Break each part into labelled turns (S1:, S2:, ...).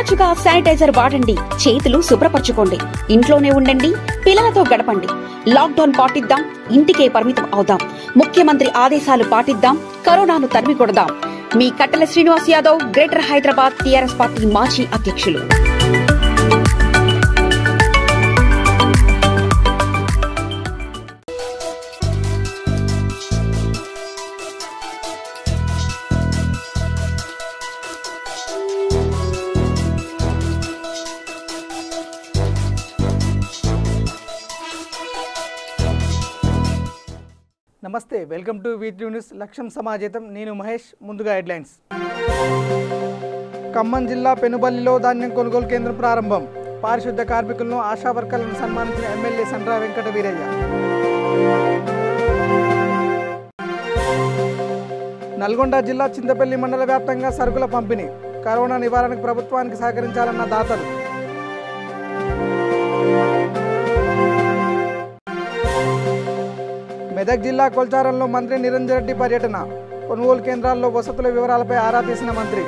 S1: తరచుగా శానిటైజర్ వాడండి, చేతులు శుభ్రపరచుకోండి, ఇంట్లోనే ఉండండి, పిల్లలతో గడపండి. లాక్డౌన్ పాటిద్దాం, ఇంటికే పరిమితం అవుదాం. ముఖ్యమంత్రి ఆదేశాలు పాటిద్దాం, కరోనాను తరిమి కొడదాం. మీ కట్టెల Srinivas Yadav, greater Hyderabad TRS party మాజీ అధ్యక్షులు.
S2: నమస్తే, వెల్కమ్ టు వీక్లీ న్యూస్. లక్ష్యం సమాజేతం. నేను మహేష్. ముందుగా హెడ్లైన్స్. ఖమ్మం జిల్లా పెనుబల్లిలో ధాన్యం కొనుగోలు కేంద్రం ప్రారంభం. పారిశుద్ధ కార్మికులను, ఆశా వర్కర్లను సన్మానించిన ఎమ్మెల్యే సండ్ర వెంకట వీరయ్య. నల్గొండ జిల్లా చింతపల్లి మండల వ్యాప్తంగా సరుకుల పంపిణీ. కరోనా నివారణకు ప్రభుత్వానికి సహకరించాలన్న దాతలు. మెదక్ జిల్లా కొల్చారంలో మంత్రి నిరంజన్ రెడ్డి పర్యటన. కొనుగోలు కేంద్రాల్లో వసతుల వివరాలపై ఆరా తీసిన మంత్రి.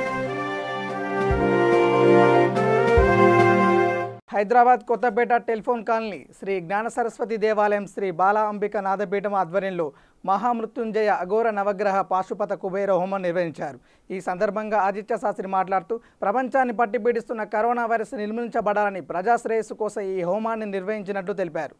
S2: హైదరాబాద్ కొత్తపేట టెలిఫోన్ కాలనీ శ్రీ జ్ఞాన సరస్వతి దేవాలయం శ్రీ బాల అంబిక నాదపీఠం ఆధ్వర్యంలో మహామృత్యుంజయ అఘోర నవగ్రహ పాశుపత కుబేర హోమం నిర్వహించారు. ఈ సందర్భంగా ఆదిత్య శాస్త్రి మాట్లాడుతూ ప్రపంచాన్ని పట్టిపీడిస్తున్న కరోనా వైరస్ నిర్మూలించబడాలని ప్రజాశ్రేయస్సు కోసం ఈ హోమాన్ని నిర్వహించినట్టు తెలిపారు.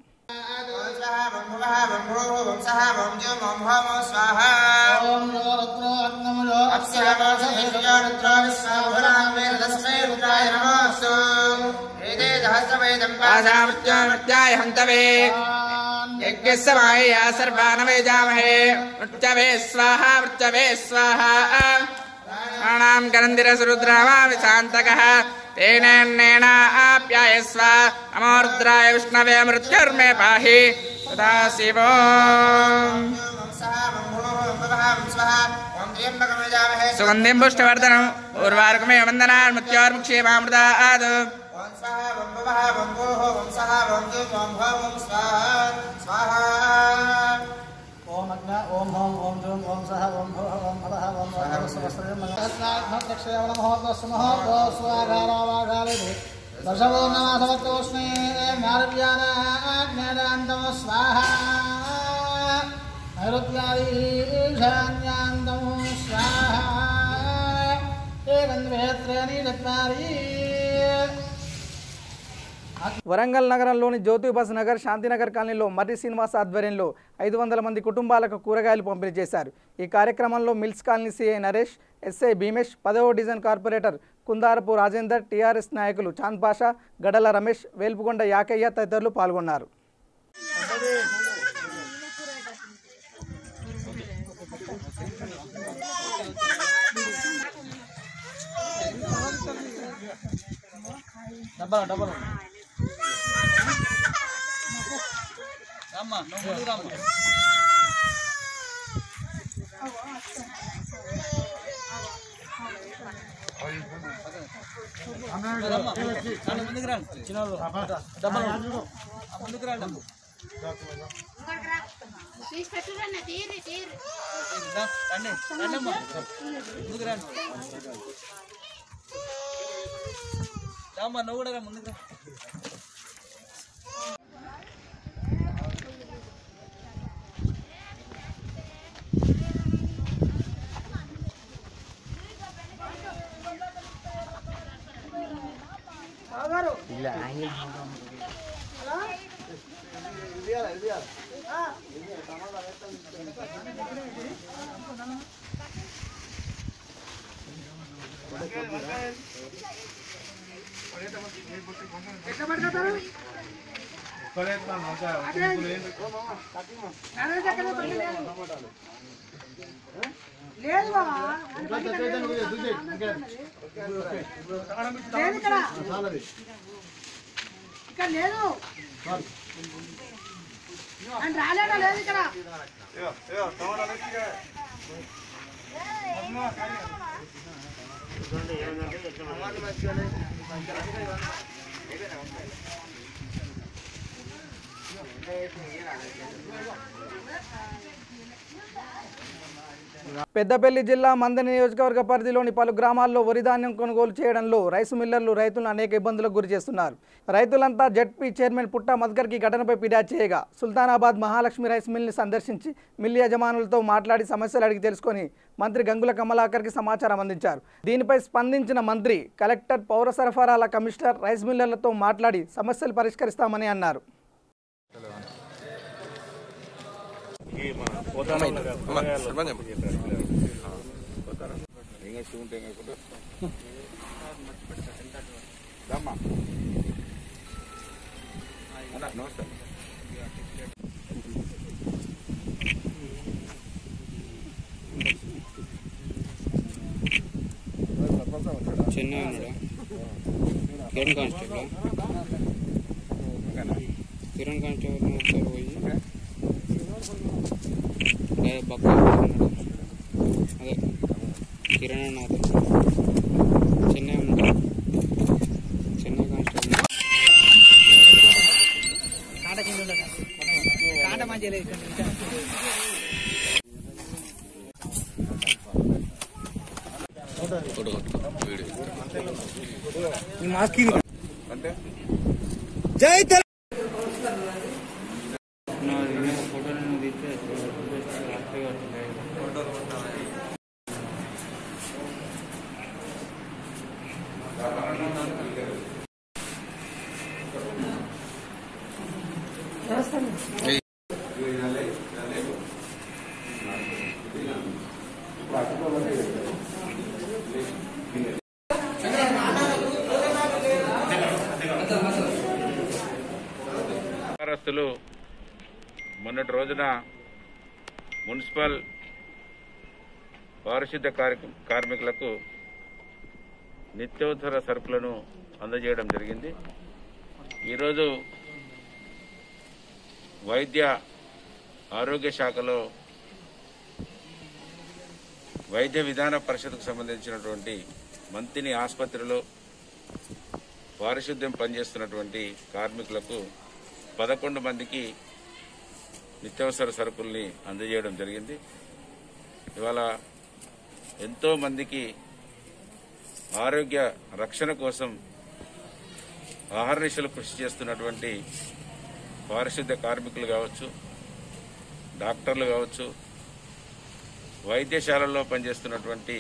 S3: మృత్యవే స్వాహా మృత్యవే స్వాహా ప్రాణాం గరంధిరసురుద్రామామి శాంతకః తేనేన్నేనాప్యాయస్వ నమో రుద్రాయ విష్ణవే మృత్యుర్మే పాహి తదా శివో. సుగంధిం పుష్టివర్ధనం పూర్వార్కమే వందనాన్ మృత్యోర్ముక్షేమామృతాద్.
S4: ఓం అగ్న ఓం హోం ఓం జూం ఓం సహ ఓం భవ ఓం భవ ఓం సహస్రయం మంగళస్నాక్షయవన మహోదస్సు మహోదో స్వాగారావాగాలిది దశవో నమః నారవ్యాన జ్ఞానాంతం స్వాహ నైరుత్యాది ఈశాన్యాంతం స్వాహ ఏకంద్వేత్రేణి చత్వారి.
S2: వరంగల్ నగరంలోని జ్యోతి బస్ నగర్, శాంతినగర్ కాలనీలో మర్రి శ్రీనివాస్ ఆధ్వర్యంలో 500 మంది కుటుంబాలకు కూరగాయలు పంపిణీ చేశారు. ఈ కార్యక్రమంలో mills colony CI Naresh, SI Bheemesh, 10వ division corporator Kundarapu Rajender, TRS నాయకులు చాంద్ పాషా, గడల రమేష్, వేల్పుకొండ యాకయ్య తదితరులు పాల్గొన్నారు. పెద్దపల్లి జిల్లా మందని నియోజకవర్గ పరిధిలోని పలు గ్రామాల్లో వరి ధాన్యం కొనుగోలు చేయడంలో రైసు మిల్లర్లు రైతులను అనేక ఇబ్బందులకు గురి చేస్తున్నారు. రైతులంతా జెడ్పీ చైర్మన్ పుట్ట మద్కర్కి ఘటనపై ఫిర్యాదు చేయగా సుల్తానాబాద్ మహాలక్ష్మి రైస్ మిల్ని సందర్శించి మిల్ యజమానులతో మాట్లాడి సమస్యలు అడిగి తెలుసుకొని మంత్రి గంగుల కమలాకర్కి సమాచారం అందించారు. దీనిపై స్పందించిన మంత్రి కలెక్టర్, పౌర సరఫరాల కమిషనర్ రైస్ మిల్లర్లతో మాట్లాడి సమస్యలు పరిష్కరిస్తామని అన్నారు.
S5: చెన్నై కిరణ్ కానిస్టేబుల్ పోయి బక్క అదే కిరణ్ నాథ్ చెన్నై ఉన్నాడు. చెన్నై కానిస్టేబుల్ జై
S6: మొన్నటి రోజున మున్సిపల్ పారిశుద్ధ్య కార్మికులకు నిత్యావసర సరుకులను అందజేయడం జరిగింది. ఈరోజు వైద్య ఆరోగ్య శాఖలో వైద్య విధాన పరిషత్కు సంబంధించినటువంటి మంతిని ఆసుపత్రిలో పారిశుద్ధ్యం పనిచేస్తున్నటువంటి కార్మికులకు 11 మందికి నిత్యావసర సరుకుల్ని అందజేయడం జరిగింది. ఇవాళ ఎంతో మందికి ఆరోగ్య రక్షణ కోసం ఆహర్నిశలు కృషి చేస్తున్నటువంటి పారిశుద్ధ్య కార్మికులు కావచ్చు, డాక్టర్లు కావచ్చు, వైద్యశాలల్లో పనిచేస్తున్నటువంటి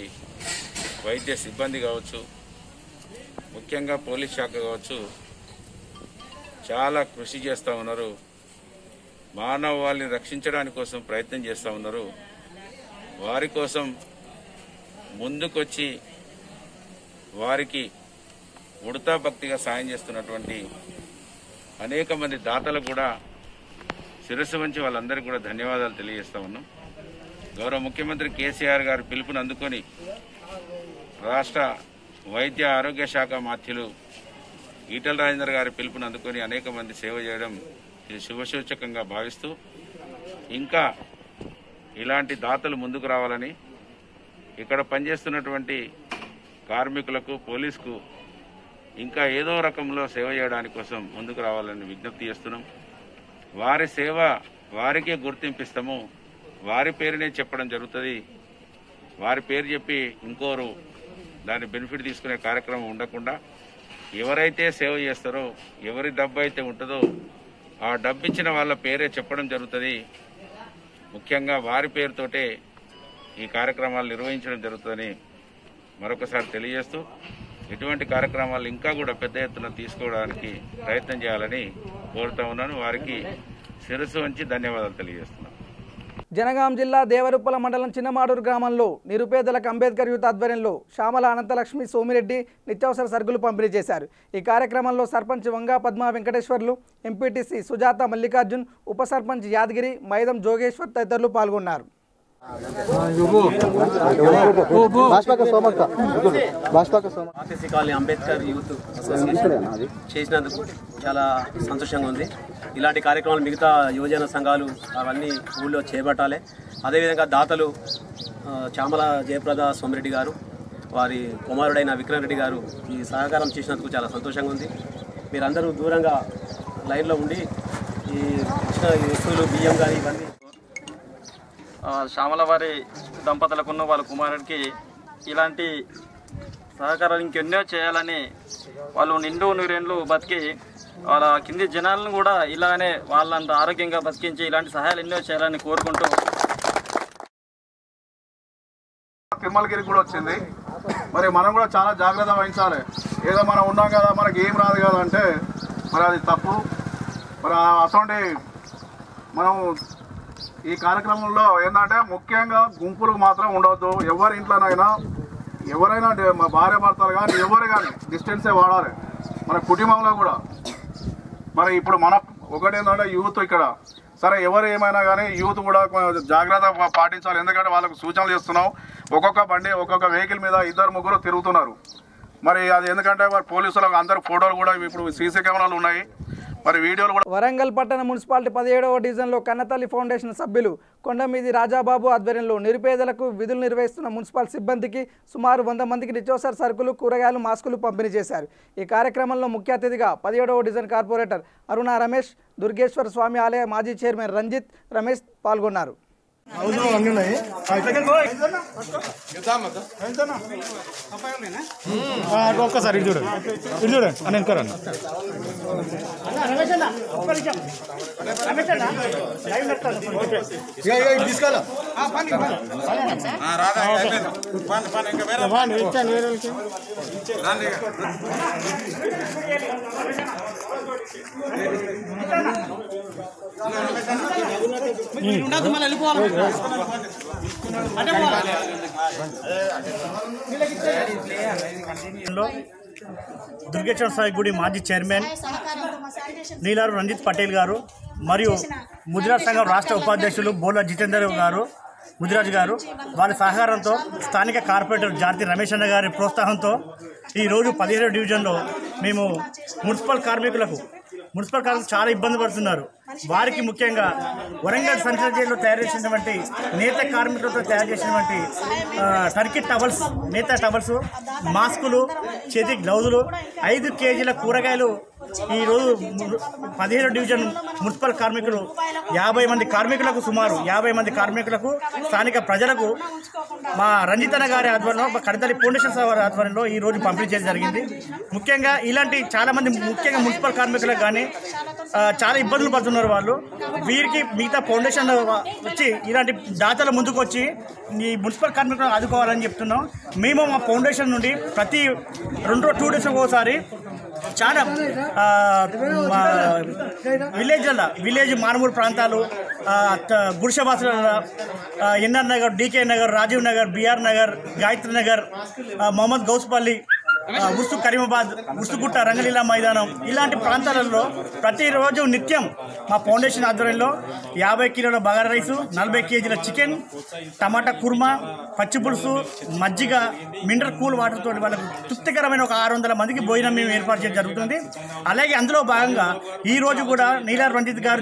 S6: వైద్య సిబ్బంది కావచ్చు, ముఖ్యంగా పోలీస్ శాఖ కావచ్చు, చాలా కృషి చేస్తూ ఉన్నారు. మానవాళిని రక్షించడానికి కోసం ప్రయత్నం చేస్తూ ఉన్నారు. వారి కోసం ముందుకొచ్చి వారికి ఉడతా భక్తిగా సాయం చేస్తున్నటువంటి అనేక మంది దాతలకు కూడా శిరస్సు వంచి వాళ్ళందరికీ కూడా ధన్యవాదాలు తెలియజేస్తా ఉన్నాం. గౌరవ ముఖ్యమంత్రి కేసీఆర్ గారు పిలుపుని అందుకొని రాష్ట్ర వైద్య ఆరోగ్య శాఖ మాత్యులు ఈటల రాజేందర్ గారి పిలుపుని అందుకొని అనేక మంది సేవ చేయడం ఇది శుభసూచకంగా భావిస్తూ ఇంకా ఇలాంటి దాతలు ముందుకు రావాలని, ఇక్కడ పనిచేస్తున్నటువంటి కార్మికులకు, పోలీసుకు ఇంకా ఏదో రకంలో సేవ చేయడానికి కోసం ముందుకు రావాలని విజ్ఞప్తి చేస్తున్నాం. వారి సేవ వారికే గుర్తింపిస్తాము. వారి పేరునే చెప్పడం జరుగుతుంది. వారి పేరు చెప్పి ఇంకోరు దాని బెనిఫిట్ తీసుకునే కార్యక్రమం ఉండకుండా ఎవరైతే సేవ చేస్తారో, ఎవరి డబ్బు అయితే ఉంటుందో ఆ డబ్బు ఇచ్చిన వాళ్ళ పేరే చెప్పడం జరుగుతుంది. ముఖ్యంగా వారి పేరుతోటే ఈ కార్యక్రమాలు నిర్వహించడం జరుగుతుందని మరొకసారి తెలియజేస్తూ ఇటువంటి కార్యక్రమాలు ఇంకా కూడా పెద్ద ఎత్తున తీసుకోవడానికి ప్రయత్నం చేయాలని కోరుతా ఉన్నాను. వారికి శిరస్సు వంచి ధన్యవాదాలు తెలియజేస్తున్నాను.
S2: జనగాం జిల్లా దేవరుప్పల మండలం చిన్నమాడూరు గ్రామంలో నిరుపేదలకు అంబేద్కర్ యూత్ ఆధ్వర్యంలో శ్యామల అనంతలక్ష్మి సోమిరెడ్డి నిత్యావసర సరుకులు పంపిణీ చేశారు. ఈ కార్యక్రమంలో సర్పంచ్ వంగా పద్మా వెంకటేశ్వర్లు, ఎంపీటీసీ సుజాత మల్లికార్జున్, ఉప సర్పంచ్ యాదగిరి, మైదం జోగేశ్వర్ తదితరులు పాల్గొన్నారు.
S7: RTC colony Ambedkar youth association చేసినందుకు చాలా సంతోషంగా ఉంది. ఇలాంటి కార్యక్రమాలు మిగతా యువజన సంఘాలు అవన్నీ ఊళ్ళో చేపట్టాలి. అదేవిధంగా దాతలు చామల జయప్రద సోమిరెడ్డి గారు, వారి కుమారుడైన విక్రమ్ రెడ్డి గారు ఈ సహకారం చేసినందుకు చాలా సంతోషంగా ఉంది. మీరందరూ దూరంగా లైన్లో ఉండి ఈ ఇచ్చిన వస్తువులు, బియ్యం కానీ ఇవన్నీ
S8: శ్యామలవారి దంపతులకున్న వాళ్ళ కుమారుడికి ఇలాంటి సహకారాలు ఇంకెన్నో చేయాలని వాళ్ళు నిండు నూరేళ్ళు బతికి వాళ్ళ కింది జనాలను కూడా ఇలానే వాళ్ళంత ఆరోగ్యంగా బతికించి ఇలాంటి సహాయాలు ఎన్నో చేయాలని కోరుకుంటూ
S9: తిరుమలగిరి కూడా వచ్చింది. మరి మనం కూడా చాలా జాగ్రత్త వహించాలి. ఏదో మనం ఉన్నాం కదా మనకి ఏం రాదు కదా అంటే మరి అది తప్పు. మరి అటువంటి మనం ఈ కార్యక్రమంలో ఏంటంటే ముఖ్యంగా గుంపులకు మాత్రం ఉండవద్దు. ఎవరి ఇంట్లోనైనా ఎవరైనా మా భార్య భర్తలు కానీ ఎవరు కానీ డిస్టెన్సే వాడాలి. మన కుటుంబంలో కూడా మరి ఇప్పుడు మన ఒకటి ఏంటంటే యూత్ ఇక్కడ సరే ఎవరు ఏమైనా కానీ యూత్ కూడా జాగ్రత్త పాటించాలి. ఎందుకంటే వాళ్ళకు సూచనలు చేస్తున్నాం. ఒక్కొక్క బండి ఒక్కొక్క వెహికల్ మీద 2-3 తిరుగుతున్నారు. మరి అది ఎందుకంటే మరి పోలీసులకు అందరు ఫోటోలు కూడా ఇప్పుడు సీసీ కెమెరాలు ఉన్నాయి, మరి వీడియోలు కూడా.
S2: వరంగల్ పట్టణ మున్సిపాలిటీ 17వ డివిజన్లో కన్నతల్లి ఫౌండేషన్ సభ్యులు కొండమీది రాజాబాబు ఆధ్వర్యంలో నిరుపేదలకు విధులు నిర్వహిస్తున్న మున్సిపల్ సిబ్బందికి సుమారు 100 మందికి నిత్యావసర సరుకులు, కూరగాయలు, మాస్కులు పంపిణీ చేశారు. ఈ కార్యక్రమంలో ముఖ్య అతిథిగా 17వ డివిజన్ కార్పొరేటర్ అరుణ రమేష్, దుర్గేశ్వర స్వామి ఆలయ మాజీ చైర్మన్ రంజిత్ రమేష్ పాల్గొన్నారు.
S10: ఒక్కసారి చూడండి అని ఎంకరన్న తీసుకోవాలా దుర్గేశ్వర స్వామి గుడి మాజీ చైర్మన్ నీలారు రంజిత్ పటేల్ గారు మరియు ముదిరాజ్ సంఘం రాష్ట్ర ఉపాధ్యక్షులు బోలా జితేందర్ గారు, ముదిరాజ్ గారు వాళ్ళ సహకారంతో స్థానిక కార్పొరేటర్ జార్తి రమేష్ అన్న గారి ప్రోత్సాహంతో ఈరోజు 17వ డివిజన్లో మేము మున్సిపల్ కార్మికులకు చాలా ఇబ్బంది పడుతున్నారు. వారికి ముఖ్యంగా వరంగల్ సెంట్రల్ జైల్లో తయారు చేసినటువంటి నేత కార్మికులతో తయారు చేసినటువంటి సర్కిట్ టవల్స్, నేత టవల్స్, మాస్కులు, చేతి గ్లౌజులు, 5 కేజీల కూరగాయలు ఈరోజు 17వ డివిజన్ మున్సిపల్ కార్మికులు 50 మంది కార్మికులకు, సుమారు 50 మంది కార్మికులకు, స్థానిక ప్రజలకు మా రంజితన్న గారి ఆధ్వర్యంలో, మా కడతల్లి ఫౌండేషన్ వారి ఆధ్వర్యంలో ఈరోజు పంపిణీ చేయడం జరిగింది. ముఖ్యంగా ఇలాంటి చాలామంది ముఖ్యంగా మున్సిపల్ కార్మికులకు కానీ చాలా ఇబ్బందులు పడుతున్నారు వాళ్ళు. వీరికి మిగతా ఫౌండేషన్ వచ్చి ఇలాంటి దాతల ముందుకు వచ్చి ఈ మున్సిపల్ కార్మికులను ఆదుకోవాలని చెప్తున్నాం. మేము మా ఫౌండేషన్ నుండి ప్రతి 2 డేస్ ఒకసారి చాలా విలేజ్ మారుమూరు ప్రాంతాలు, గుడిసెవాసుల, NR Nagar, DK Nagar, Rajiv Nagar, BR Nagar, Gayatri Nagar, Mohammad Gouspalli, Ursu Karimabad, Ursugutta, Rangaleela Maidanam ఇలాంటి ప్రాంతాలలో ప్రతిరోజు నిత్యం మా ఫౌండేషన్ ఆధ్వర్యంలో 50 కిలోల బగారా రైసు, 40 కేజీల చికెన్, టమాటా కుర్మా, పచ్చి పులుసు, మజ్జిగ, మినరల్ కూల్ వాటర్ తోటి వాళ్ళకు తృప్తికరమైన ఒక 600 మందికి భోజనం మేము ఏర్పాటు చేయడం జరుగుతుంది. అలాగే అందులో భాగంగా ఈ రోజు కూడా నీలార్ రంజిత్ గారు,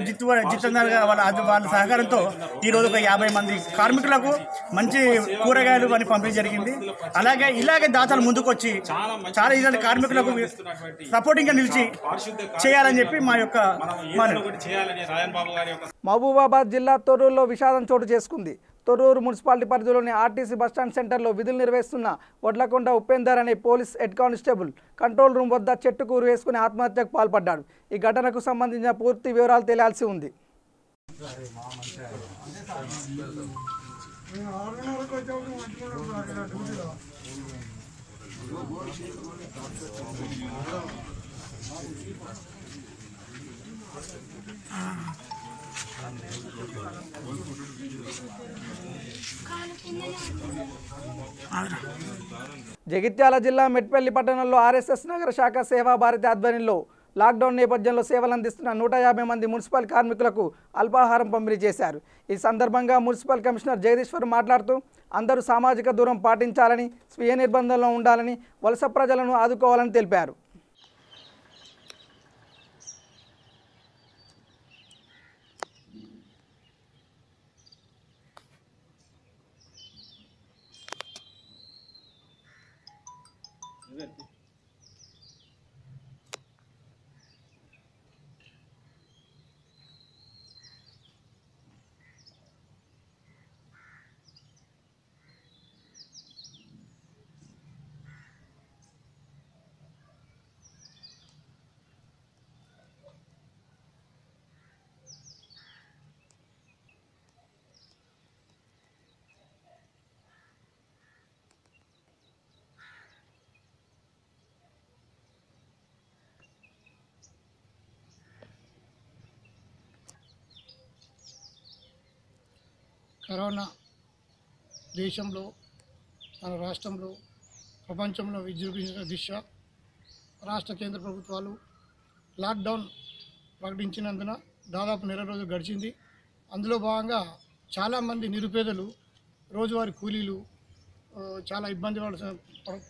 S10: జితేందర్ గారు వాళ్ళ సహకారంతో ఈరోజు ఒక 50 మంది కార్మికులకు మంచి కూరగాయలు అని పంపిణీ జరిగింది. ఇలాగే దాతలు ముందుకు వచ్చి చాలా ఇలాంటి కార్మికులకు సపోర్టింగ్ గా నిలిచి చేయాలని చెప్పి మా యొక్క
S2: మహబూబాబాద్ జిల్లా తొర్రూరులో విషాదం చోటు చేసుకుంది. తొర్రూరు మున్సిపాలిటీ పరిధిలోని ఆర్టీసీ బస్టాండ్ సెంటర్లో విధులు నిర్వహిస్తున్న వడ్లకొండ ఉపేందర్ అనే police head constable control room వద్ద చెట్టుకు ఉరి వేసుకుని ఆత్మహత్యకు పాల్పడ్డాడు. ఈ ఘటనకు సంబంధించిన పూర్తి వివరాలు తెలియాల్సి ఉంది. జగిత్యాల జిల్లా మెట్పల్లి పట్టణంలో ఆర్ఎస్ఎస్ నగర శాఖ సేవా భారతి ఆధ్వర్యంలో లాక్డౌన్ నేపథ్యంలో సేవలు అందిస్తున్న 150 మంది మున్సిపల్ కార్మికులకు అల్పాహారం పంపిణీ చేశారు. ఈ సందర్భంగా మున్సిపల్ కమిషనర్ జగదీశ్వర్ మాట్లాడుతూ అందరూ సామాజిక దూరం పాటించాలని, స్వీయ నిర్బంధంలో ఉండాలని, వలస ప్రజలను ఆదుకోవాలని తెలిపారు.
S11: కరోనా దేశంలో మన రాష్ట్రంలో ప్రపంచంలో విజృంభించిన దృష్ట్యా రాష్ట్ర కేంద్ర ప్రభుత్వాలు లాక్డౌన్ ప్రకటించినందున దాదాపు నెల రోజులు గడిచింది. అందులో భాగంగా చాలామంది నిరుపేదలు రోజువారీ కూలీలు చాలా ఇబ్బంది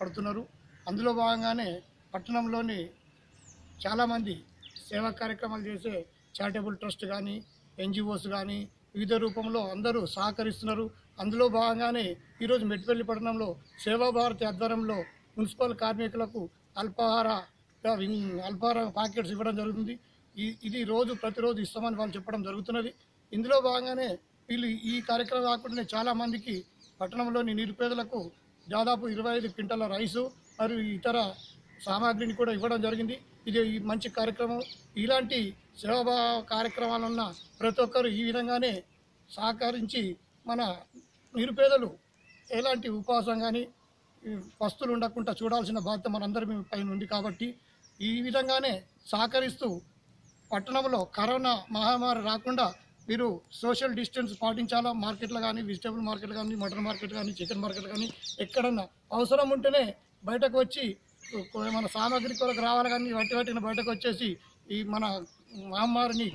S11: పడుతున్నారు. అందులో భాగంగానే పట్టణంలోని చాలామంది సేవా కార్యక్రమాలు చేసే చారిటబుల్ ట్రస్ట్ కానీ ఎన్జిఓస్ కానీ వివిధ రూపంలో అందరూ సహకరిస్తున్నారు. అందులో భాగంగానే ఈరోజు మెట్పల్లి పట్టణంలో సేవాభారతి ఆధ్వర్యంలో మున్సిపల్ కార్మికులకు అల్పాహార ప్యాకెట్స్ ఇవ్వడం జరుగుతుంది. ఇది ప్రతిరోజు ఇస్తామని వాళ్ళు చెప్పడం జరుగుతున్నది. ఇందులో భాగంగానే వీళ్ళు ఈ కార్యక్రమం కాకుండా చాలామందికి పట్టణంలోని నిరుపేదలకు దాదాపు 25 క్వింటాల రైసు మరియు ఇతర సామాగ్రిని కూడా ఇవ్వడం జరిగింది. ఇది మంచి కార్యక్రమం. ఇలాంటి సేవా కార్యక్రమాలున్న ప్రతి ఒక్కరు ఈ విధంగానే సహకరించి మన నిరుపేదలు ఎలాంటి ఉపవాసం కానీ వస్తువులు ఉండకుండా చూడాల్సిన బాధ్యత మనందరి పైన ఉంది. కాబట్టి ఈ విధంగానే సహకరిస్తూ పట్టణంలో కరోనా మహమ్మారి రాకుండా మీరు సోషల్ డిస్టెన్స్ పాటించాలా. మార్కెట్లు కానీ వెజిటేబుల్ మార్కెట్లు కానీ మటన్ మార్కెట్ కానీ చికెన్ మార్కెట్ కానీ ఎక్కడన్నా అవసరం ఉంటేనే బయటకు వచ్చి మన సామాగ్రి కొరకు రావాలి. కానీ వాటిని బయటకు వచ్చేసి ఈ మన మహమ్మారిని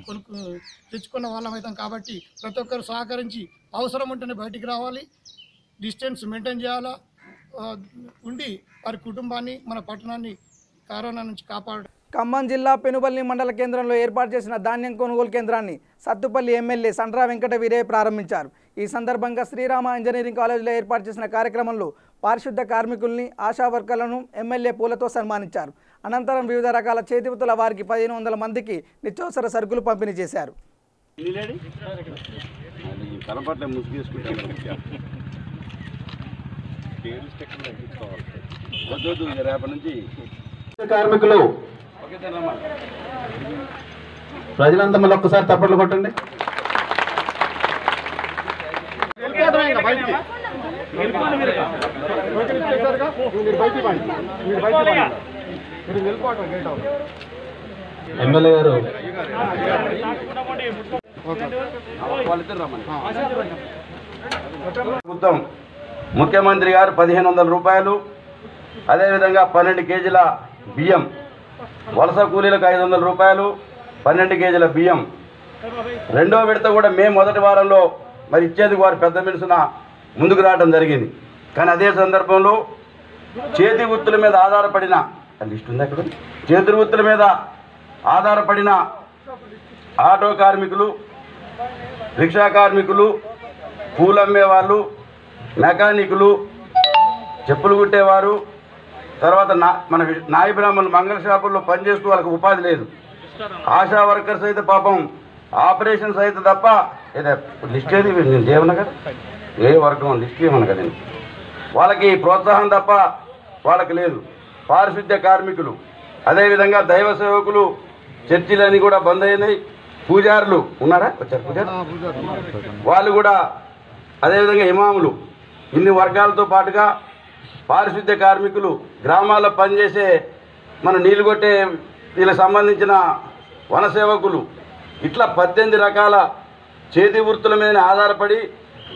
S11: తెచ్చుకున్న వాళ్ళం అవుతాం. కాబట్టి ప్రతి ఒక్కరు సహకరించి అవసరం ఉంటేనే బయటికి రావాలి, డిస్టెన్స్ మెయింటైన్ చేయాలా, ఉండి వారి కుటుంబాన్ని మన పట్టణాన్ని కరోనా నుంచి కాపాడు.
S2: ఖమ్మం జిల్లా పెనుబల్లి మండల కేంద్రంలో ఏర్పాటు చేసిన ధాన్యం కొనుగోలు కేంద్రాన్ని సత్తుపల్లి ఎమ్మెల్యే సండ్ర వెంకట వీరయ్య ప్రారంభించారు. ఈ సందర్భంగా శ్రీరామ ఇంజనీరింగ్ కాలేజీలో ఏర్పాటు చేసిన కార్యక్రమంలో పారిశుద్ధ కార్మికుల్ని, ఆశా వర్కర్లను ఎమ్మెల్యే పూలతో సన్మానించారు. అనంతరం వివిధ రకాల చేతివృత్తుల వారికి 1500 మందికి నిత్యావసర సరుకులు పంపిణీ చేశారు.
S12: కార్మికులు ప్రజలంతా మళ్ళీ ఒక్కసారి తప్పట్లు కొట్టండి. ఎమ్మెల్యే గారు ప్రభుత్వం ముఖ్యమంత్రి గారు 1500 రూపాయలు, అదేవిధంగా 12 కేజీల బియ్యం, వలస కూలీలకు 500 రూపాయలు, 12 కేజీల బియ్యం. రెండో విడత కూడా మే మొదటి వారంలో మరి ఇచ్చేందుకు వారు పెద్ద మనసున ముందుకు రావడం జరిగింది. కానీ అదే సందర్భంలో చేతి వృత్తుల మీద ఆధారపడిన లిస్ట్ ఉంది అక్కడ, చేతి వృత్తుల మీద ఆధారపడిన ఆటో కార్మికులు, రిక్షా కార్మికులు, పూలమ్మే వాళ్ళు, మెకానికులు, చెప్పులు కుట్టేవారు, తర్వాత మన నాయి బ్రాహ్మణులు మంగళ షాపుల్లో పనిచేస్తూ వాళ్ళకి ఉపాధి లేదు. ఆశా వర్కర్స్ అయితే పాపం ఆపరేషన్స్ అయితే తప్ప లిస్ట్ ఏది నేను చేయమన్నా కదా, ఏ వర్గం లిస్ట్ ఏమన్నా కదా, వాళ్ళకి ప్రోత్సాహం తప్ప వాళ్ళకి లేదు. పారిశుద్ధ్య కార్మికులు, అదేవిధంగా దైవ సేవకులు, చర్చిలన్నీ కూడా బంద్ అయినాయి. పూజారులు ఉన్నారా, వచ్చారు పూజారు, వాళ్ళు కూడా, అదేవిధంగా ఇమాములు, ఇన్ని వర్గాలతో పాటుగా పారిశుద్ధ్య కార్మికులు, గ్రామాల్లో పనిచేసే మన నీళ్ళు కొట్టే వీళ్ళకి సంబంధించిన వనసేవకులు, ఇట్లా 18 రకాల చేతి వృత్తుల మీద ఆధారపడి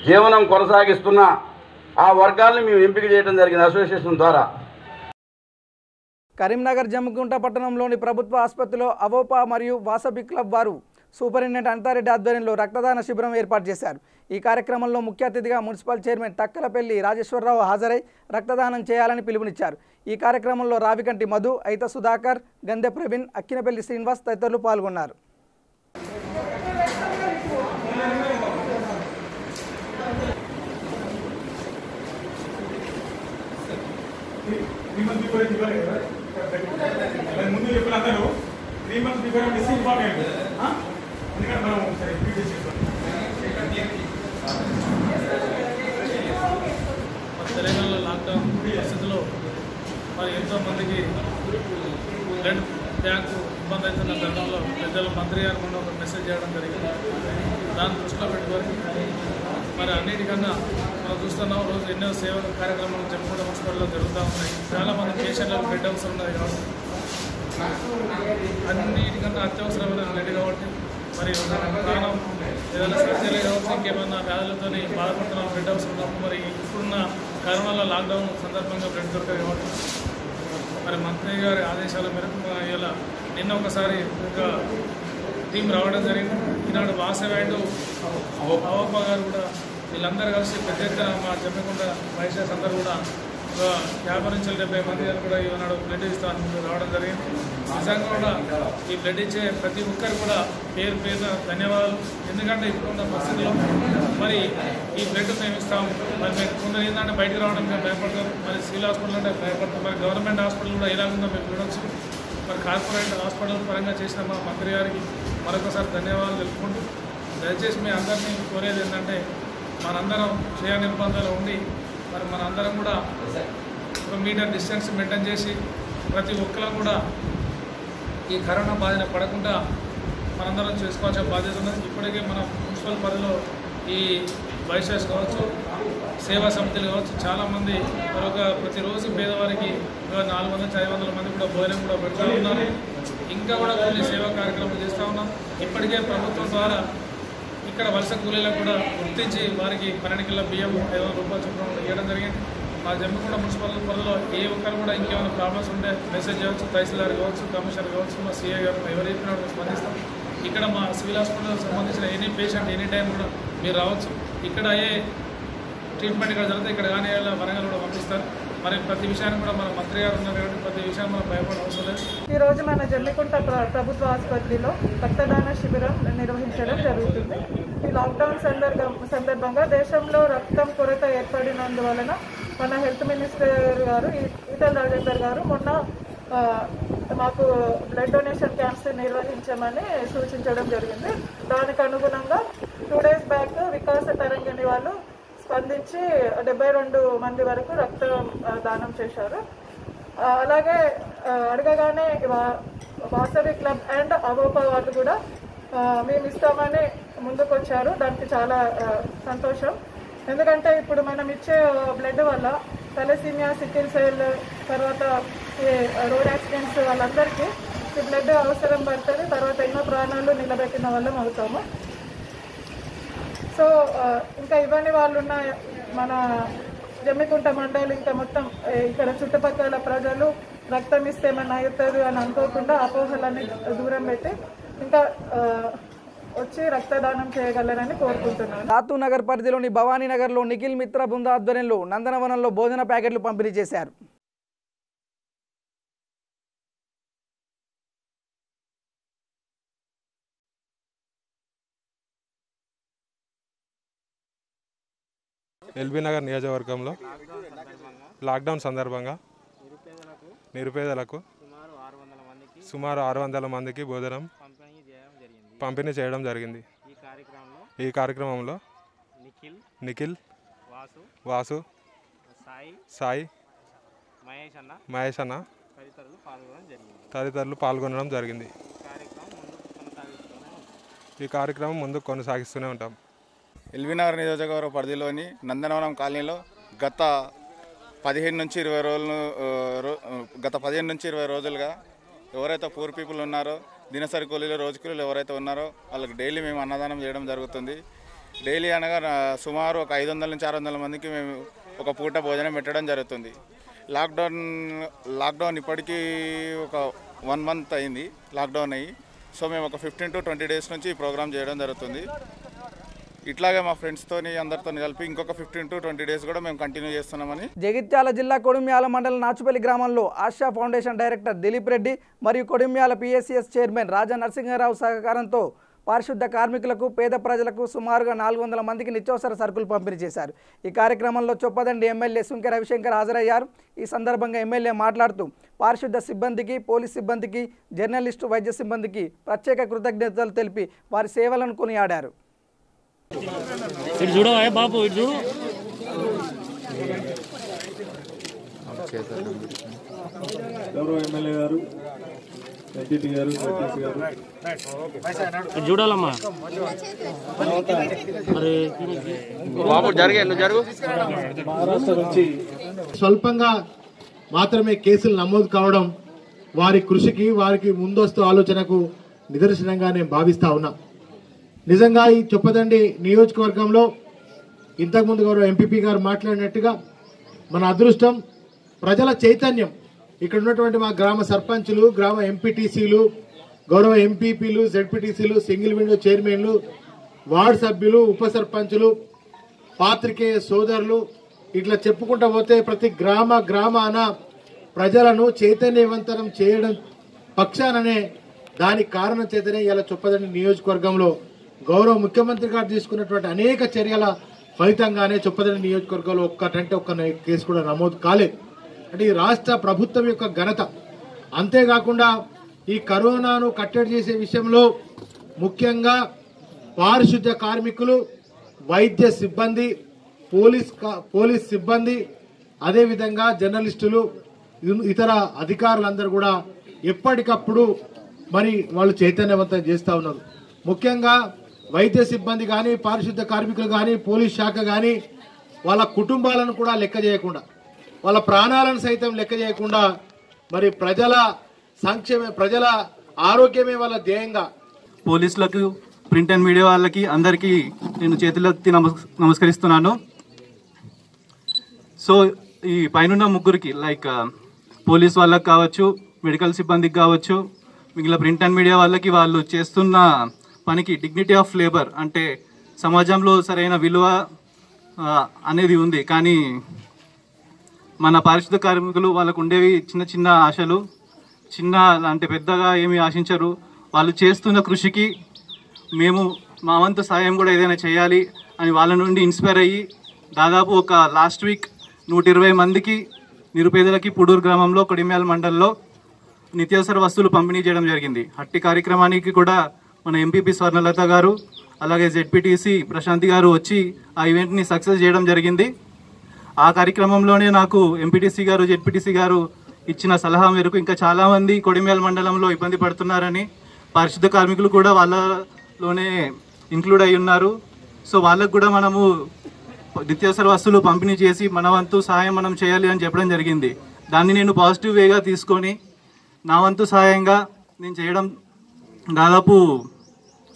S12: జీవనం కొనసాగిస్తున్న ఆ వర్గాలను మేము ఎంపిక చేయడం జరిగింది అసోసియేషన్ ద్వారా.
S2: కరీంనగర్ జమ్మికుంట పట్టణంలోని ప్రభుత్వ ఆసుపత్రిలో అవోపా మరియు వాసవి క్లబ్ వారు సూపరింటెండెంట్ అనితారెడ్డి ఆధ్వర్యంలో రక్తదాన శిబిరం ఏర్పాటు చేశారు. ఈ కార్యక్రమంలో ముఖ్య అతిథిగా మున్సిపల్ చైర్మన్ తక్కలపల్లి రాజేశ్వరరావు హాజరై రక్తదానం చేయాలని పిలుపునిచ్చారు. ఈ కార్యక్రమంలో రావికంటి మధు, అయిత సుధాకర్, గందె ప్రవీణ్, అక్కినపల్లి శ్రీనివాస్ తదితరులు పాల్గొన్నారు.
S13: ముందు చెప్పిన అందరూ 3 months బిఫోర్ ఇస్ ఇంపార్టెంట్. ఎందుకంటే మనం ఒకసారి రిపీట్ చేసేస్తాం.
S14: తెలంగాణలో లాక్డౌన్ పరిస్థితుల్లో మరి ఎంతోమందికి బ్లడ్ బ్యాంకు ఇబ్బంది అవుతున్న తరుణంలో పెద్దలు మంత్రి గారు కూడా ఒక మెసేజ్ చేయడం జరిగింది. దాన్ని దృష్టిలో పెట్టుకొని మరి అన్నిటికన్నా మనం చూస్తున్నాం, రోజు ఎన్నో సేవ కార్యక్రమాలు జమ్మికుంట మున్సిపాలిటీలో జరుగుతూ ఉన్నాయి. చాలామంది పేషెంట్లకు బ్లడ్ అవసరం ఉన్నది కాబట్టి అన్నిటికన్నా అత్యవసరమైన బ్లడ్ కాబట్టి మరి ప్రాణం ఏదైనా సర్జరీ కావచ్చు ఇంకేమైనా వ్యాధులతో బాధపడుతున్న బ్లడ్ అవసరం ఉన్నప్పుడు మరి ఇప్పుడున్న కరోనాలో లాక్డౌన్ సందర్భంగా బ్లడ్ దొరకదు కాబట్టి మరి మంత్రి గారి ఆదేశాల మేరకు ఇలా నిన్న ఒకసారి ఒక టీం రావడం జరిగింది. ఈనాడు వాసవి అండ్ అవప్ప గారు కూడా వీళ్ళందరూ కలిసి పెద్ద ఎత్తున మా జమ్మికుంట వైశ్యాస్ అందరూ కూడా 50 నుంచి 70 మంది కూడా ఈనాడు బ్లడ్ ఇస్తాను రావడం జరిగింది. నిజంగా కూడా ఈ బ్లడ్ ఇచ్చే ప్రతి ఒక్కరు కూడా పేరు పేరున ధన్యవాదాలు. ఎందుకంటే ఇప్పుడున్న పరిస్థితుల్లో మరి ఈ బ్లడ్ మేము ఇస్తాము. మరి మేము కొందరు ఏంటంటే బయటకు రావడం మేము భయపడతాం, మరి సివిల్ హాస్పిటల్ అంటే భయపడతాం, మరి గవర్నమెంట్ హాస్పిటల్ కూడా ఎలాగుందో మేము చూడవచ్చు. మరి కార్పొరేట్ హాస్పిటల్ పరంగా చేసిన మా మంత్రి గారికి మరొకసారి ధన్యవాదాలు తెలుపుకుంటూ దయచేసి మీ అందరినీ కోరేది ఏంటంటే మనందరం క్షయ నిర్బంధాలు ఉండి మరి మనందరం కూడా 1 మీటర్ డిస్టెన్స్ మెయింటైన్ చేసి ప్రతి ఒక్కరు కూడా ఈ కరోనా బాధన పడకుండా మనందరం చేసుకోవాల్సిన బాధ్యత ఉన్నది. ఇప్పటికే మన మున్సిపల్ పరిధిలో ఈ వైశ్యాస్ కావచ్చు, సేవా సమితులు కావచ్చు, చాలామంది మరొక ప్రతిరోజు పేదవారికి 400-500 మంది కూడా భోజనం కూడా పెడుతూ ఉన్నారు. ఇంకా కూడా కొన్ని సేవా కార్యక్రమాలు చేస్తూ ఉన్నాం. ఇప్పటికే ప్రభుత్వం ద్వారా ఇక్కడ వలస కూలీలకు కూడా గుర్తించి వారికి 12 కిలోల బియ్యం 500 రూపాయల చొప్పున ఇవ్వడం జరిగింది. మా జమ్మికుంట మున్సిపల్ పరిధిలో ఏ ఒక్కరు కూడా ఇంకేమైనా ప్రాబ్లమ్స్ ఉంటే మెసేజ్ చేయవచ్చు. తహసీల్దార్ కావచ్చు, కమిషనర్ కావచ్చు, మా సిఐ గారు ఎవరు చెప్పినా స్పందిస్తాం. ఇక్కడ మా సివిల్ హాస్పిటల్కి సంబంధించిన ఎనీ పేషెంట్ ఎనీ టైం కూడా మీరు రావచ్చు. ఇక్కడ ఏ ట్రీట్మెంట్ ఇక్కడ జరిగితే ఇక్కడ కానీ వరంగల్ కూడా పంపిస్తారు. మరి ప్రతి విషయాన్ని కూడా మన మంత్రి గారు ఉన్నారు కాబట్టి ప్రతి విషయాన్ని మనం భయపడే అవసరం లేదు.
S15: ఈరోజు మన జమ్మికుంట ప్రభుత్వ ఆసుపత్రిలో రక్తదాన శిబిరం నిర్వహించడం జరుగుతుంది. ఈ లాక్డౌన్ సందర్భంగా దేశంలో రక్తం కొరత ఏర్పడినందువలన మన హెల్త్ మినిస్టర్ గారు ఈటెల రాజేందర్ గారు మొన్న మాకు బ్లడ్ డొనేషన్ క్యాంప్స్ నిర్వహించమని సూచించడం జరిగింది. దానికి అనుగుణంగా 2 days బ్యాక్ వికాస తరంగిణి వాళ్ళు స్పందించి 72 మంది వరకు రక్త దానం చేశారు. అలాగే అడగగానే వాసవి క్లబ్ అండ్ అవోపా వాళ్ళు కూడా మేము ఇస్తామని ముందుకు వచ్చారు. దానికి చాలా సంతోషం. ఎందుకంటే ఇప్పుడు మనం ఇచ్చే బ్లడ్ వల్ల తలసీమియా, సికిల్ సెల్, తర్వాత రోడ్ యాక్సిడెంట్స్ వాళ్ళందరికీ ఈ బ్లడ్ అవసరం పడుతుంది. తర్వాత ఎన్నో ప్రాణాలు నిలబెట్టిన వాళ్ళం అవుతాము. సో ఇంకా ఇవన్నీ వాళ్ళు ఉన్న మన జమ్మికుంట మండలి ఇంకా మొత్తం ఇక్కడ చుట్టుపక్కల ప్రజలు రక్తం ఇస్తే ఏమన్నా అవుతుంది అని అనుకోకుండా అపోహలన్నీ దూరం పెట్టి ఇంకా వచ్చి రక్తదానం చేయగలరని కోరుకుంటున్నాను.
S2: ధాతు నగర్ పరిధిలోని భవానీ నగర్లో నిఖిల్ మిత్ర బృంద ఆధ్వర్యంలో నందనవనంలో భోజన ప్యాకెట్లు పంపిణీ చేశారు.
S16: ఎల్బీ నగర్ నియోజకవర్గంలో లాక్డౌన్ సందర్భంగా నిరుపేదలకు సుమారు 600 మందికి భోజనం పంపిణీ చేయడం జరిగింది. ఈ కార్యక్రమంలో నిఖిల్, వాసు, సాయి, మహేష్ అన్న తదితరులు పాల్గొనడం జరిగింది. ఈ కార్యక్రమం ముందుకు కొనసాగిస్తూనే ఉంటాం.
S9: ఎల్బీనగర్ నియోజకవర్గ పరిధిలోని నందనవనం కాలనీలో గత 15 నుంచి 20 రోజులుగా ఎవరైతే పూర్ పీపుల్ ఉన్నారో, దినసరి కూలీలు, రోజు కూలీలు ఎవరైతే ఉన్నారో వాళ్ళకి డైలీ మేము అన్నదానం చేయడం జరుగుతుంది. డైలీ అనగా సుమారు ఒక 500 నుంచి 600 మందికి మేము ఒక పూట భోజనం పెట్టడం జరుగుతుంది. లాక్డౌన్ ఇప్పటికీ ఒక 1 month అయింది లాక్డౌన్ అయ్యి. సో మేము ఒక 15 to 20 days నుంచి ఈ ప్రోగ్రామ్ చేయడం జరుగుతుంది. ఇట్లాగే మా ఫ్రెండ్స్తో అందరితో కలిపి ఇంకొక 15 to 20 days కూడా మేము కంటిన్యూ చేస్తున్నామని.
S2: జగిత్యాల జిల్లా కొడిమ్యాల మండలం నాచుపల్లి గ్రామంలో ఆశా ఫౌండేషన్ డైరెక్టర్ దిలీప్ రెడ్డి మరియు కొడిమ్యాల PSCS చైర్మన్ రాజా నరసింహారావు సహకారంతో పారిశుద్ధ కార్మికులకు, పేద ప్రజలకు సుమారుగా 400 మందికి నిత్యావసర సరుకులు పంపిణీ చేశారు. ఈ కార్యక్రమంలో చొప్పదండి ఎమ్మెల్యే సుంకె రవిశంకర్ హాజరయ్యారు. ఈ సందర్భంగా ఎమ్మెల్యే మాట్లాడుతూ పారిశుద్ధ సిబ్బందికి, పోలీస్ సిబ్బందికి, జర్నలిస్టు, వైద్య సిబ్బందికి ప్రత్యేక కృతజ్ఞతలు తెలిపి వారి సేవలను కొనియాడారు.
S10: బాబు చూడు
S17: గౌరవ ఎమ్మెల్యే గారు, ఎంపీపీ గారు, జడ్పీసీ గారు
S10: చూడాలమ్మా.
S17: మహారాష్ట్ర నుంచి స్వల్పంగా మాత్రమే కేసులు నమోదు కావడం వారి కృషికి, వారికి ముందస్తు ఆలోచనకు నిదర్శనంగా నేను భావిస్తా ఉన్నా. నిజంగా ఈ చొప్పదండి నియోజకవర్గంలో ఇంతకుముందు గౌరవ ఎంపీపీ గారు మాట్లాడినట్టుగా మన అదృష్టం, ప్రజల చైతన్యం, ఇక్కడ ఉన్నటువంటి మా గ్రామ సర్పంచులు, గ్రామ ఎంపీటీసీలు, గౌరవ ఎంపీపీలు, జెడ్పీటీసీలు, సింగిల్ విండో చైర్మన్లు, వార్డు సభ్యులు, ఉప సర్పంచులు, పాత్రికేయ సోదరులు, ఇట్లా చెప్పుకుంటూ పోతే ప్రతి గ్రామాన ప్రజలను చైతన్యవంతం చేయడం పక్షాననే దానికి కారణం చేతనే ఇలా చొప్పదండి నియోజకవర్గంలో గౌరవ ముఖ్యమంత్రి గారు తీసుకున్నటువంటి అనేక చర్యల ఫలితంగానే చొప్పదండి నియోజకవర్గంలో ఒక్క కేసు కూడా నమోదు కాలేదు. అంటే ఈ రాష్ట్ర ప్రభుత్వం యొక్క ఘనత. అంతేకాకుండా ఈ కరోనాను కట్టడి చేసే విషయంలో ముఖ్యంగా పారిశుద్ధ్య కార్మికులు, వైద్య సిబ్బంది, పోలీస్ సిబ్బంది, అదేవిధంగా జర్నలిస్టులు, ఇతర అధికారులందరూ కూడా ఎప్పటికప్పుడు మరి వాళ్ళు చైతన్యవంతం చేస్తూ ఉన్నారు. ముఖ్యంగా వైద్య సిబ్బంది కానీ, పారిశుద్ధ్య కార్మికులు కానీ, పోలీస్ శాఖ కానీ వాళ్ళ కుటుంబాలను కూడా లెక్క చేయకుండా, వాళ్ళ ప్రాణాలను సైతం లెక్క చేయకుండా మరి ప్రజల సంక్షేమ, ప్రజల ఆరోగ్యమే వాళ్ళ ధ్యేయంగా.
S18: పోలీసులకు, ప్రింట్ అండ్ మీడియా వాళ్ళకి అందరికీ నేను చేతులెత్తి నమస్కరిస్తున్నాను. సో ఈ పైన ముగ్గురికి లైక్ పోలీస్ వాళ్ళకి కావచ్చు, మెడికల్ సిబ్బందికి కావచ్చు, మిగిలిన ప్రింట్ అండ్ మీడియా వాళ్ళకి వాళ్ళు చేస్తున్న పనికి డిగ్నిటీ ఆఫ్ లేబర్ అంటే సమాజంలో సరైన విలువ అనేది ఉంది. కానీ మన పారిశుద్ధ కార్మికులు వాళ్ళకు ఉండేవి చిన్న చిన్న ఆశలు, చిన్న అంటే పెద్దగా ఏమీ ఆశించరు. వాళ్ళు చేస్తున్న కృషికి మేము మా వంతు సాయం కూడా ఏదైనా చేయాలి అని వాళ్ళ నుండి ఇన్స్పైర్ అయ్యి దాదాపు ఒక లాస్ట్ వీక్ 120 మందికి నిరుపేదలకి పుడూరు గ్రామంలో కొడిమ్యాల మండలంలో నిత్యావసర వస్తువులు పంపిణీ చేయడం జరిగింది. అట్టి కార్యక్రమానికి కూడా మన ఎంపీపీ స్వర్ణలత గారు అలాగే జెడ్పీటీసీ ప్రశాంతి గారు వచ్చి ఆ ఈవెంట్ని సక్సెస్ చేయడం జరిగింది. ఆ కార్యక్రమంలోనే నాకు ఎంపీటీసీ గారు, జెడ్పీటీసీ గారు ఇచ్చిన సలహా మేరకు ఇంకా చాలామంది కొడిమ్యాల మండలంలో ఇబ్బంది పడుతున్నారని, పారిశుద్ధ కార్మికులు కూడా వాళ్ళలోనే ఇంక్లూడ్ అయి ఉన్నారు. సో వాళ్ళకు కూడా మనము నిత్యావసర వస్తువులు పంపిణీ చేసి మన వంతు సహాయం మనం చేయాలి అని చెప్పడం జరిగింది. దాన్ని నేను పాజిటివ్ వేగా తీసుకొని నా వంతు సహాయంగా నేను చేయడం దాదాపు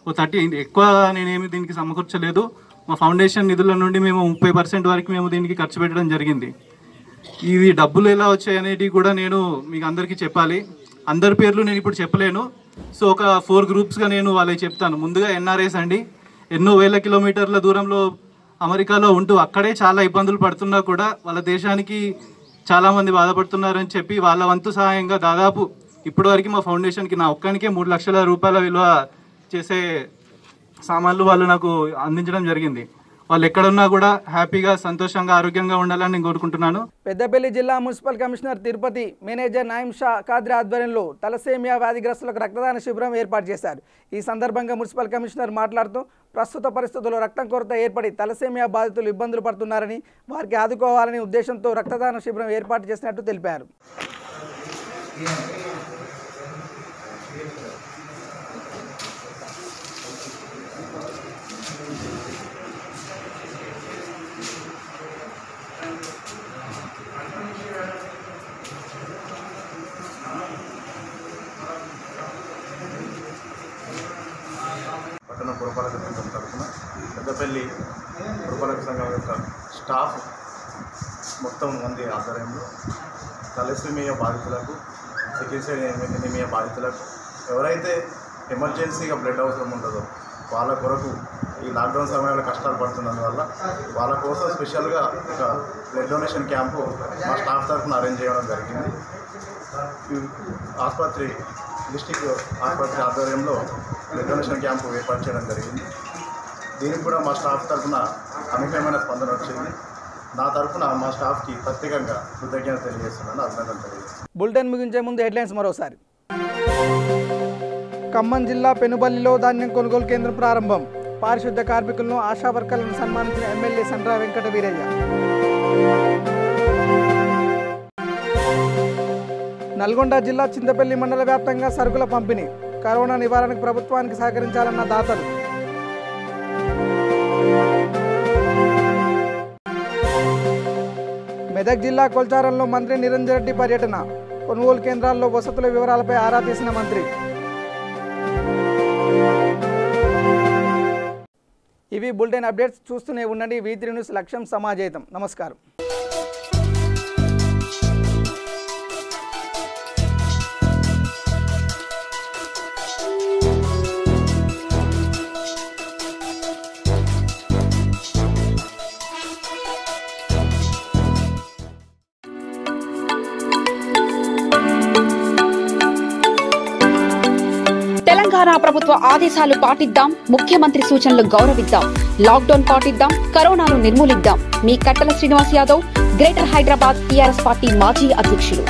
S18: 30 ఎక్కువ నేనేమి దీనికి సమకూర్చలేదు. మా ఫౌండేషన్ నిధుల నుండి మేము 30% వరకు మేము దీనికి ఖర్చు పెట్టడం జరిగింది. ఇది డబ్బులు ఎలా వచ్చాయి అనేటివి కూడా నేను మీకు అందరికీ చెప్పాలి. అందరి పేర్లు నేను ఇప్పుడు చెప్పలేను. సో ఒక 4 గ్రూప్స్గా నేను వాళ్ళకి చెప్తాను. ముందుగా ఎన్ఆర్ఐస్ అండి, ఎన్నో వేల కిలోమీటర్ల దూరంలో అమెరికాలో ఉంటూ అక్కడే చాలా ఇబ్బందులు పడుతున్నా కూడా వాళ్ళ దేశానికి చాలామంది బాధపడుతున్నారని చెప్పి వాళ్ళ వంతు సహాయంగా దాదాపు ఇప్పటివరకు మా ఫౌండేషన్కి నా ఒక్కనికే 3 లక్షల రూపాయల విలువ చేసే సామాన్లు వాళ్ళు నాకు అందించడం జరిగింది. వాళ్ళు ఎక్కడున్నా కూడా హ్యాపీగా, సంతోషంగా, ఆరోగ్యంగా ఉండాలని నేను కోరుకుంటున్నాను.
S2: పెద్దపల్లి జిల్లా municipal commissioner Tirupati, manager Naim Shah Khadri ఆధ్వర్యంలో తలసేమియా వ్యాధిగ్రస్తులకు రక్తదాన శిబిరం ఏర్పాటు చేశారు. ఈ సందర్భంగా మున్సిపల్ కమిషనర్ మాట్లాడుతూ ప్రస్తుత పరిస్థితుల్లో రక్తం కొరత ఏర్పడి తలసేమియా బాధితులు ఇబ్బందులు పడుతున్నారని, వారికి ఆదుకోవాలనే ఉద్దేశంతో రక్తదాన శిబిరం ఏర్పాటు చేసినట్టు తెలిపారు.
S9: పట్టణ పురపాలక సంఘం తరఫున పెద్దపల్లి పురపాలక సంఘం యొక్క స్టాఫ్ మొత్తం మంది ఆధ్వర్యంలో తలసేమియా బాధితులకు, సికిల్ సెల్ ఎనీమియా బాధితులకు ఎవరైతే ఎమర్జెన్సీగా బ్లడ్ అవసరం ఉంటుందో వాళ్ళ కొరకు ఈ లాక్డౌన్ సమయంలో కష్టాలు పడుతున్నందువల్ల వాళ్ళ కోసం స్పెషల్గా ఒక బ్లడ్ డొనేషన్ క్యాంపు మా స్టాఫ్ తరఫున అరేంజ్ చేయడం జరిగింది. ఆసుపత్రి డిస్టిక్ ఆసుపత్రి ఆధ్వర్యంలో బ్లడ్ డొనేషన్ క్యాంపు ఏర్పాటు చేయడం జరిగింది. దీనికి కూడా మా స్టాఫ్ తరఫున అనూహ్యమైన స్పందన వచ్చింది. నా తరఫున మా స్టాఫ్కి ప్రత్యేకంగా కృతజ్ఞత తెలియజేస్తున్నాను, అభినందనలు తెలియజేస్తున్నాను.
S2: బులెటిన్ ముగించే ముందు హెడ్లైన్స్ మరోసారి. ఖమ్మం జిల్లా పెనుబల్లిలో ధాన్యం కొనుగోలు కేంద్రం ప్రారంభం. పారిశుద్ధ్య కార్మికులను, ఆశా వర్కర్లను సన్మానించిన ఎమ్మెల్యే సండ్ర వెంకట వీరయ్య. నల్గొండ జిల్లా చింతపల్లి మండల వ్యాప్తంగా సరుకుల పంపిణీ. కరోనా నివారణకు ప్రభుత్వానికి సహకరించాలన్న దాతలు. మెదక్ జిల్లా కొల్చారంలో మంత్రి నిరంజన్ రెడ్డి పర్యటన. కొనుగోలు కేంద్రాల్లో వసతుల వివరాలపై ఆరా తీసిన మంత్రి. ఇవి బులెటిన్ అప్డేట్స్. చూస్తూనే ఉండండి V3 న్యూస్, లక్ష్యం సమాజేతం. నమస్కారం.
S1: తెలంగాణ ప్రభుత్వ ఆదేశాలు పాటిద్దాం, ముఖ్యమంత్రి సూచనలు గౌరవిద్దాం, లాక్డౌన్ పాటిద్దాం, కరోనాను నిర్మూలిద్దాం. మీ కట్టల Srinivas Yadav, greater Hyderabad TRS party మాజీ అధ్యక్షులు.